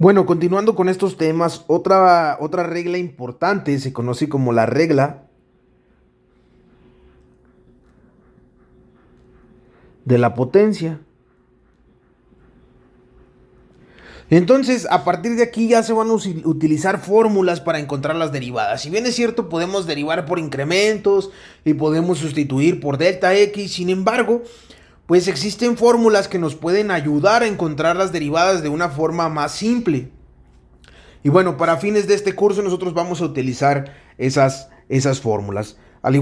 Bueno, continuando con estos temas, otra regla importante se conoce como la regla de la potencia. Entonces, a partir de aquí ya se van a utilizar fórmulas para encontrar las derivadas. Si bien es cierto, podemos derivar por incrementos y podemos sustituir por delta X, sin embargo, pues existen fórmulas que nos pueden ayudar a encontrar las derivadas de una forma más simple. Y bueno, para fines de este curso nosotros vamos a utilizar esas fórmulas. De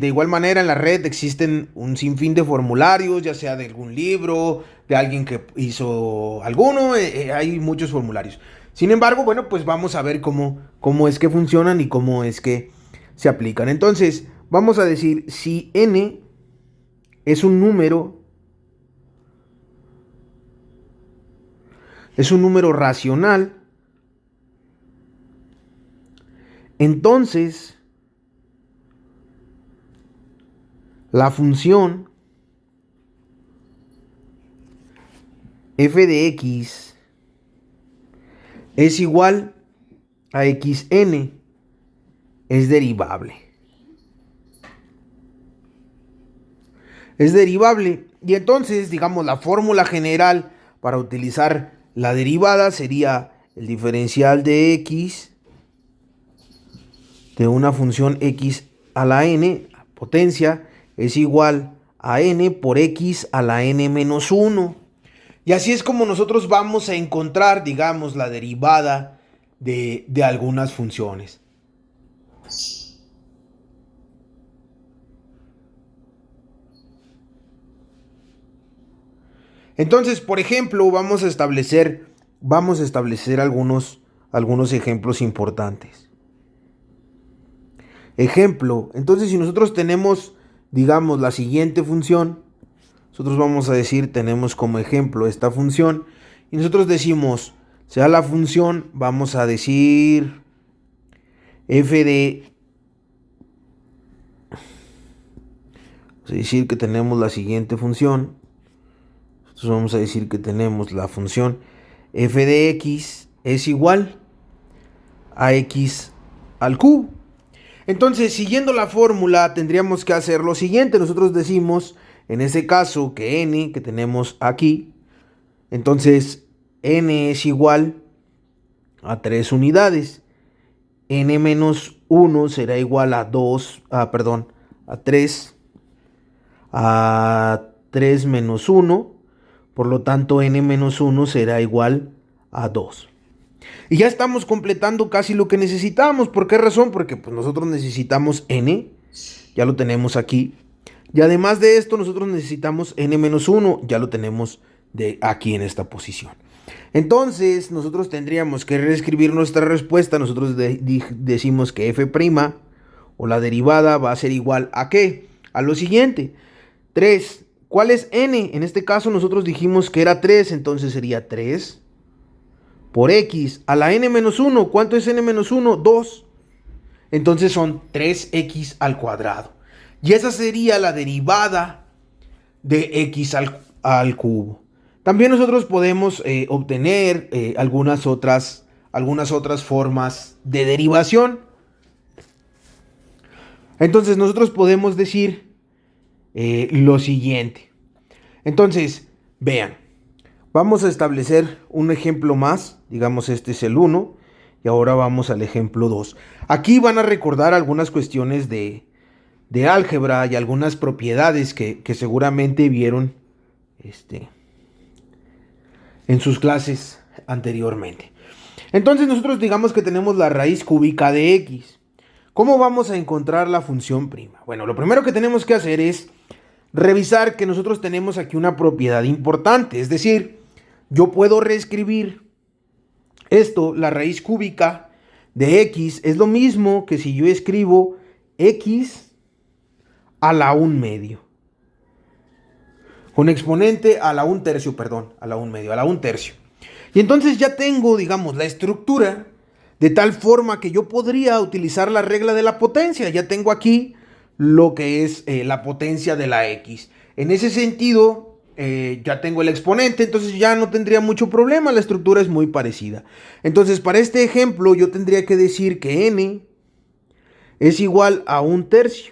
igual manera en la red existen un sinfín de formularios, ya sea de algún libro, de alguien que hizo alguno, hay muchos formularios. Sin embargo, bueno, pues vamos a ver cómo es que funcionan y cómo es que se aplican. Entonces, vamos a decir, si n es un número racional, entonces la función f de x es igual a xn, es derivable. Es derivable. Y entonces, digamos, la fórmula general para utilizar la derivada sería el diferencial de x de una función x a la n, potencia, es igual a n por x a la n menos 1. Y así es como nosotros vamos a encontrar, digamos, la derivada de algunas funciones. Entonces, por ejemplo, vamos a establecer algunos ejemplos importantes. Ejemplo, entonces si nosotros tenemos, digamos, la siguiente función, nosotros vamos a decir, tenemos como ejemplo esta función, y nosotros decimos, sea la función, vamos a decir f de, vamos a decir que tenemos la siguiente función, nosotros vamos a decir que tenemos la función f de x es igual a x al cubo. Entonces, siguiendo la fórmula, tendríamos que hacer lo siguiente. Nosotros decimos, en ese caso, que n, que tenemos aquí, entonces n es igual a 3 unidades. N menos 1 será igual a 2, perdón, a 3 menos 1. Por lo tanto, n menos 1 será igual a 2. Y ya estamos completando casi lo que necesitamos. ¿Por qué razón? Porque pues, nosotros necesitamos n, ya lo tenemos aquí. Y además de esto, nosotros necesitamos n-1, ya lo tenemos de aquí en esta posición. Entonces, nosotros tendríamos que reescribir nuestra respuesta. Nosotros decimos que f' o la derivada va a ser igual a ¿qué? A lo siguiente. 3. ¿Cuál es n? En este caso nosotros dijimos que era 3, entonces sería 3 por x a la n-1. ¿Cuánto es n-1? 2. Entonces son 3x al cuadrado. Y esa sería la derivada de x al cubo. También nosotros podemos obtener algunas otras formas de derivación. Entonces nosotros podemos decir lo siguiente. Entonces, vean, vamos a establecer un ejemplo más. Digamos, este es el 1. Y ahora vamos al ejemplo 2. Aquí van a recordar algunas cuestiones de álgebra y algunas propiedades que seguramente vieron en sus clases anteriormente. Entonces nosotros digamos que tenemos la raíz cúbica de x. ¿Cómo vamos a encontrar la función prima? Bueno, lo primero que tenemos que hacer es revisar que nosotros tenemos aquí una propiedad importante. Es decir, yo puedo reescribir esto, la raíz cúbica de x, es lo mismo que si yo escribo x a la 1/2. Con exponente a la 1/3, perdón, a la 1/2, a la 1/3. Y entonces ya tengo, digamos, la estructura de tal forma que yo podría utilizar la regla de la potencia. Ya tengo aquí lo que es la potencia de la x. En ese sentido, ya tengo el exponente, entonces ya no tendría mucho problema, la estructura es muy parecida. Entonces, para este ejemplo, yo tendría que decir que n es igual a 1/3.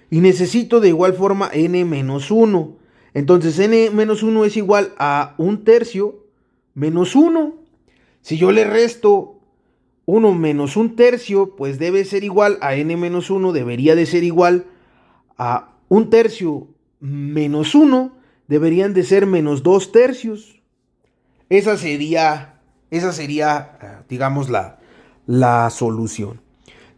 Y necesito de igual forma n menos 1. Entonces n menos 1 es igual a 1/3 menos 1. Si yo le resto 1 menos 1/3, pues debe ser igual a n menos 1, debería de ser igual a 1/3 menos 1, deberían de ser menos 2/3. Esa sería, digamos, la solución.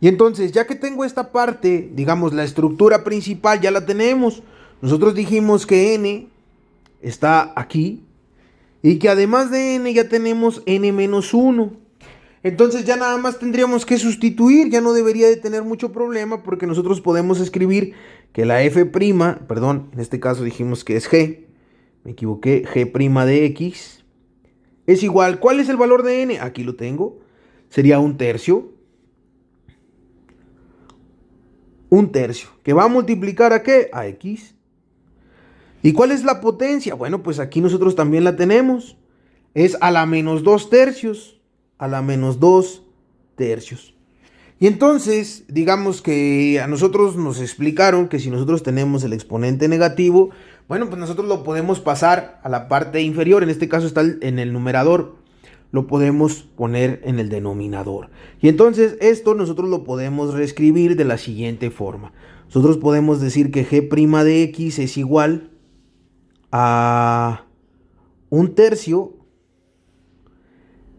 Y entonces, ya que tengo esta parte, digamos, la estructura principal ya la tenemos. Nosotros dijimos que n está aquí y que además de n ya tenemos n menos 1. Entonces ya nada más tendríamos que sustituir, ya no debería de tener mucho problema porque nosotros podemos escribir que la f', perdón, en este caso dijimos que es g, me equivoqué, g' de x es igual, ¿cuál es el valor de n? Aquí lo tengo, sería 1/3. 1/3, que va a multiplicar ¿a qué? A x. ¿Y cuál es la potencia? Bueno, pues aquí nosotros también la tenemos. Es a la menos 2/3. A la menos 2/3. Y entonces, digamos que a nosotros nos explicaron que si nosotros tenemos el exponente negativo, bueno, pues nosotros lo podemos pasar a la parte inferior. En este caso está en el numerador. Lo podemos poner en el denominador. Y entonces esto nosotros lo podemos reescribir de la siguiente forma. Nosotros podemos decir que g' de x es igual a 1/3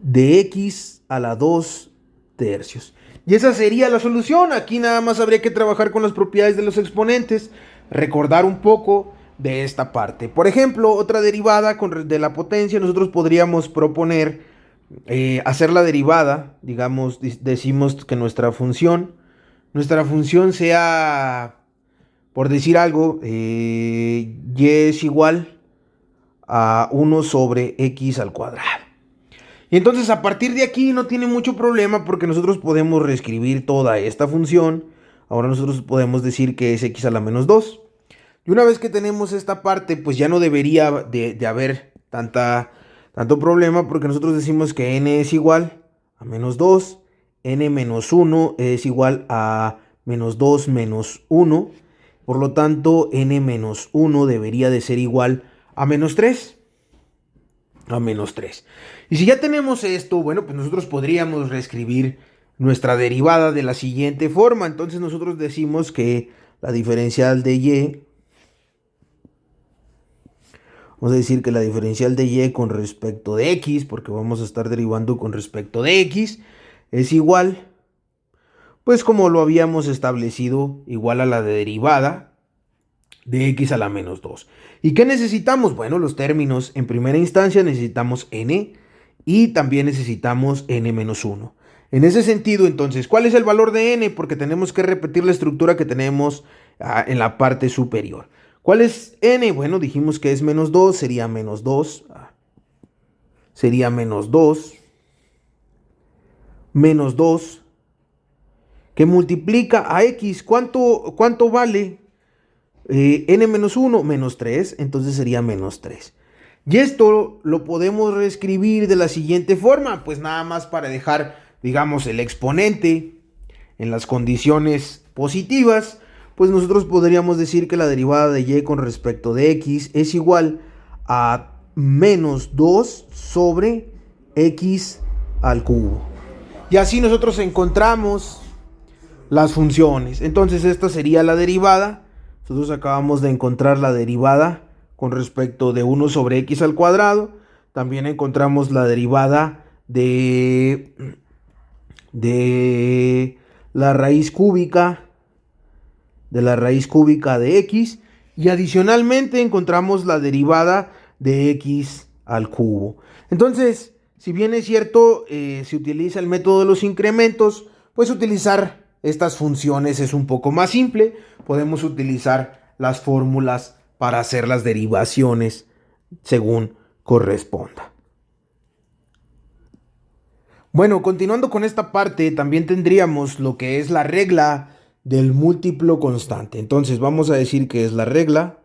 de x a la 2/3. Y esa sería la solución. Aquí nada más habría que trabajar con las propiedades de los exponentes, recordar un poco de esta parte. Por ejemplo, otra derivada de la potencia, nosotros podríamos proponer hacer la derivada. Digamos, decimos que nuestra función sea, por decir algo, y es igual a 1 sobre x al cuadrado. Y entonces a partir de aquí no tiene mucho problema porque nosotros podemos reescribir toda esta función. Ahora nosotros podemos decir que es x a la menos 2. Y una vez que tenemos esta parte, pues ya no debería de haber tanto problema porque nosotros decimos que n es igual a menos 2, n menos 1 es igual a menos 2 menos 1. Por lo tanto, n menos 1 debería de ser igual a menos 3. A menos 3. Y si ya tenemos esto, bueno, pues nosotros podríamos reescribir nuestra derivada de la siguiente forma. Entonces nosotros decimos que la diferencial de y, vamos a decir que la diferencial de y con respecto de x, porque vamos a estar derivando con respecto de x, es igual, pues como lo habíamos establecido, igual a la de derivada de x a la menos 2. ¿Y qué necesitamos? Bueno, los términos. En primera instancia necesitamos n y también necesitamos n menos 1. En ese sentido, entonces, ¿cuál es el valor de n? Porque tenemos que repetir la estructura que tenemos en la parte superior. ¿Cuál es n? Bueno, dijimos que es menos 2, sería menos 2. Sería menos 2. Menos 2. Que multiplica a x. ¿Cuánto vale? N menos 1, menos 3, entonces sería menos 3. Y esto lo podemos reescribir de la siguiente forma, pues nada más para dejar, digamos, el exponente en las condiciones positivas, pues nosotros podríamos decir que la derivada de y con respecto de x es igual a menos 2 sobre x al cubo. Y así nosotros encontramos las funciones. Entonces esta sería la derivada. Nosotros acabamos de encontrar la derivada con respecto de 1 sobre x al cuadrado. También encontramos la derivada de la raíz cúbica de x. Y adicionalmente encontramos la derivada de x al cubo. Entonces, si bien es cierto, se utiliza el método de los incrementos, pues utilizar estas funciones es un poco más simple. Podemos utilizar las fórmulas para hacer las derivaciones según corresponda. Bueno, continuando con esta parte, también tendríamos lo que es la regla del múltiplo constante. Entonces vamos a decir que es la regla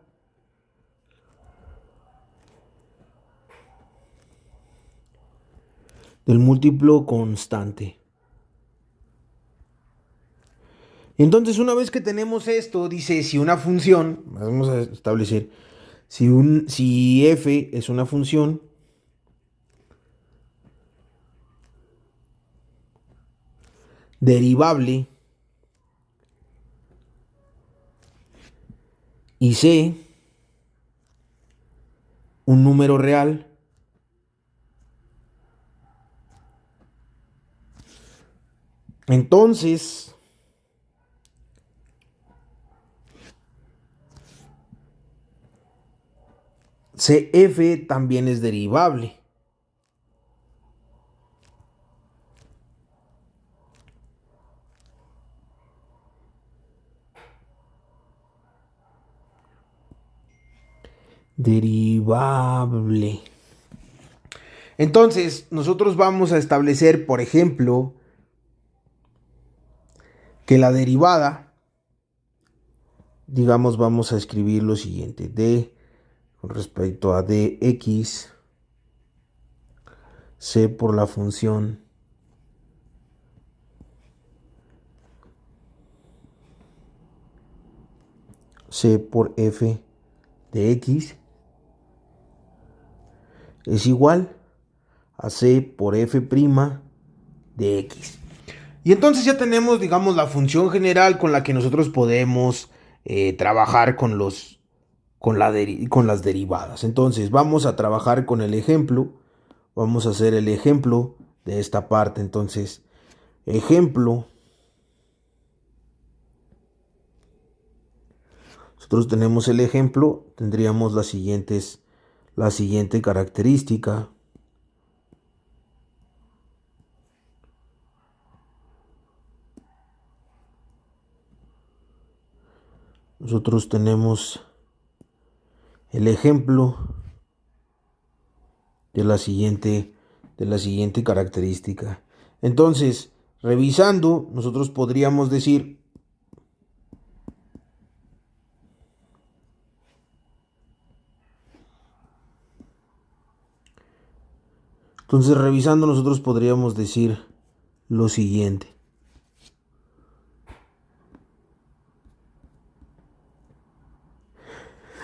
del múltiplo constante. Entonces, una vez que tenemos esto, dice si una función, vamos a establecer, si f es una función derivable y c un número real, entonces CF también es derivable. Derivable. Entonces, nosotros vamos a establecer, por ejemplo, que la derivada, digamos, vamos a escribir lo siguiente: d con respecto a dx, c por la función c por f de x es igual a c por f' de x. Y entonces ya tenemos, digamos, la función general con la que nosotros podemos trabajar con las derivadas. Entonces vamos a trabajar con el ejemplo. Vamos a hacer el ejemplo de esta parte. Entonces, ejemplo. Nosotros tenemos el ejemplo. Tendríamos la siguiente característica. Nosotros tenemos el ejemplo de la siguiente característica. Entonces, revisando, nosotros podríamos decir nosotros podríamos decir lo siguiente.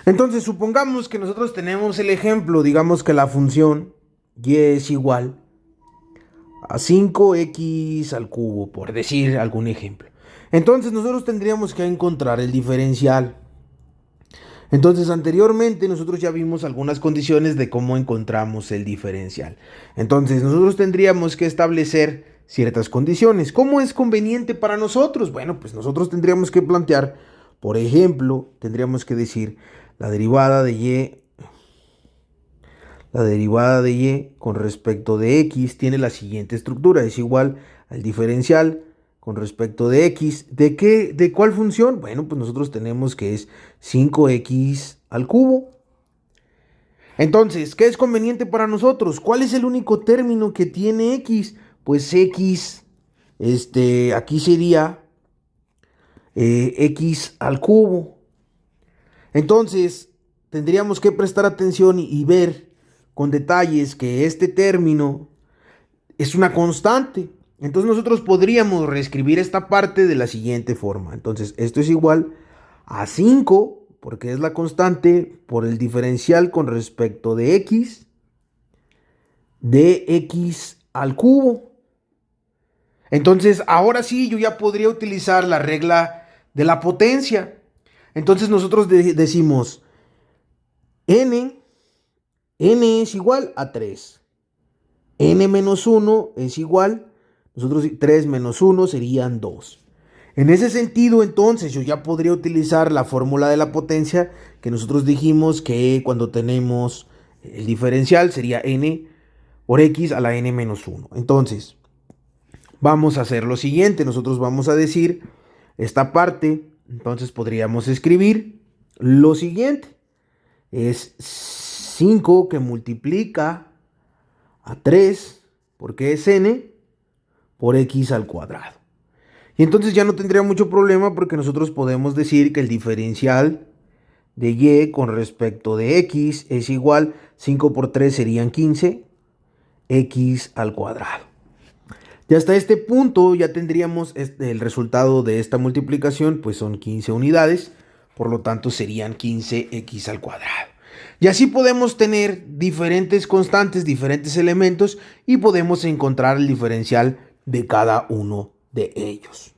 Entonces, supongamos que nosotros tenemos el ejemplo, digamos que la función y es igual a 5x al cubo, por decir algún ejemplo. Entonces, nosotros tendríamos que encontrar el diferencial. Entonces, anteriormente nosotros ya vimos algunas condiciones de cómo encontramos el diferencial. Entonces, nosotros tendríamos que establecer ciertas condiciones. ¿Cómo es conveniente para nosotros? Bueno, pues nosotros tendríamos que plantear, por ejemplo, tendríamos que decir la derivada de y con respecto de x tiene la siguiente estructura, es igual al diferencial con respecto de x. ¿De qué? ¿De cuál función? Bueno, pues nosotros tenemos que es 5x al cubo. Entonces, ¿qué es conveniente para nosotros? ¿Cuál es el único término que tiene x? Pues x, aquí sería x al cubo. Entonces, tendríamos que prestar atención y ver con detalles que este término es una constante. Entonces nosotros podríamos reescribir esta parte de la siguiente forma. Entonces, esto es igual a 5, porque es la constante, por el diferencial con respecto de x al cubo. Entonces, ahora sí, yo ya podría utilizar la regla de la potencia. Entonces nosotros decimos n es igual a 3. N menos 1 es igual, nosotros 3 menos 1 serían 2. En ese sentido, entonces, yo ya podría utilizar la fórmula de la potencia que nosotros dijimos que cuando tenemos el diferencial sería n por x a la n menos 1. Entonces, vamos a hacer lo siguiente. Nosotros vamos a decir esta parte, entonces podríamos escribir lo siguiente. Es 5 que multiplica a 3, porque es n, por x al cuadrado. Y entonces ya no tendría mucho problema porque nosotros podemos decir que el diferencial de y con respecto de x es igual, 5 por 3 serían 15, x al cuadrado. Y hasta este punto ya tendríamos el resultado de esta multiplicación, pues son 15 unidades, por lo tanto serían 15x al cuadrado. Y así podemos tener diferentes constantes, diferentes elementos, y podemos encontrar el diferencial de cada uno de ellos.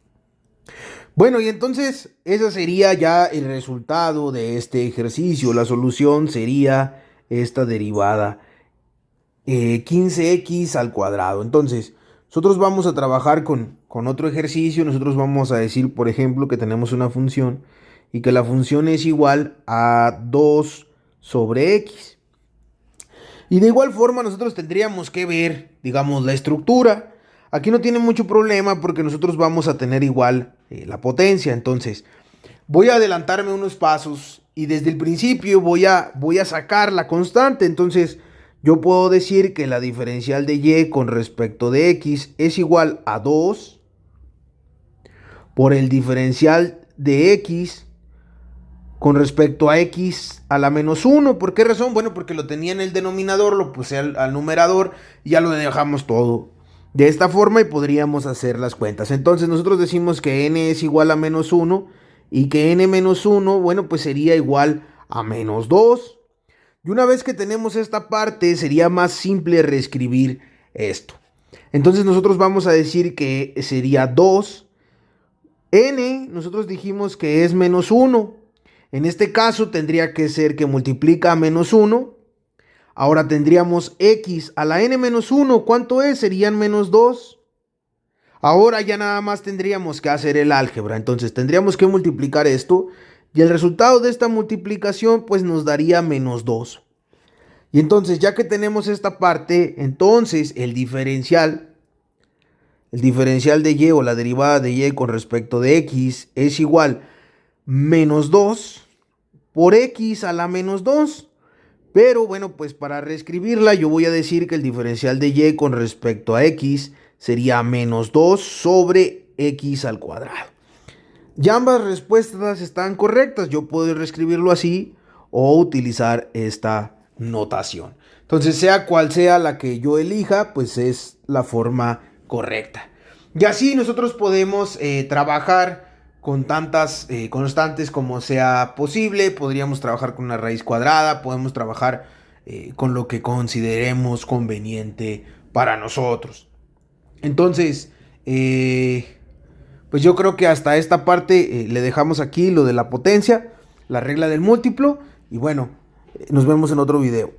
Bueno, y entonces ese sería ya el resultado de este ejercicio. La solución sería esta derivada 15x al cuadrado. Entonces, nosotros vamos a trabajar con otro ejercicio. Nosotros vamos a decir, por ejemplo, que tenemos una función y que la función es igual a 2 sobre x. Y de igual forma nosotros tendríamos que ver, digamos, la estructura. Aquí no tiene mucho problema porque nosotros vamos a tener igual la potencia. Entonces, voy a adelantarme unos pasos y desde el principio voy a sacar la constante. Entonces, yo puedo decir que la diferencial de y con respecto de x es igual a 2 por el diferencial de x con respecto a x a la menos 1. ¿Por qué razón? Bueno, porque lo tenía en el denominador, lo puse al numerador y ya lo dejamos todo de esta forma y podríamos hacer las cuentas. Entonces nosotros decimos que n es igual a menos 1 y que n menos 1, bueno, pues sería igual a menos 2. Y una vez que tenemos esta parte, sería más simple reescribir esto. Entonces nosotros vamos a decir que sería 2. N, nosotros dijimos que es menos 1. En este caso tendría que ser que multiplica a menos 1. Ahora tendríamos x a la n menos 1. ¿Cuánto es? Serían menos 2. Ahora ya nada más tendríamos que hacer el álgebra. Entonces tendríamos que multiplicar esto. Y el resultado de esta multiplicación pues nos daría menos 2. Y entonces ya que tenemos esta parte, entonces el diferencial de y o la derivada de y con respecto de x es igual menos 2 por x a la menos 2. Pero bueno, pues para reescribirla yo voy a decir que el diferencial de y con respecto a x sería menos 2 sobre x al cuadrado. Ya ambas respuestas están correctas. Yo puedo reescribirlo así o utilizar esta notación. Entonces, sea cual sea la que yo elija, pues es la forma correcta. Y así nosotros podemos trabajar con tantas constantes como sea posible. Podríamos trabajar con una raíz cuadrada, podemos trabajar con lo que consideremos conveniente para nosotros. Entonces, pues yo creo que hasta esta parte le dejamos aquí lo de la potencia, la regla del múltiplo, y bueno, nos vemos en otro video.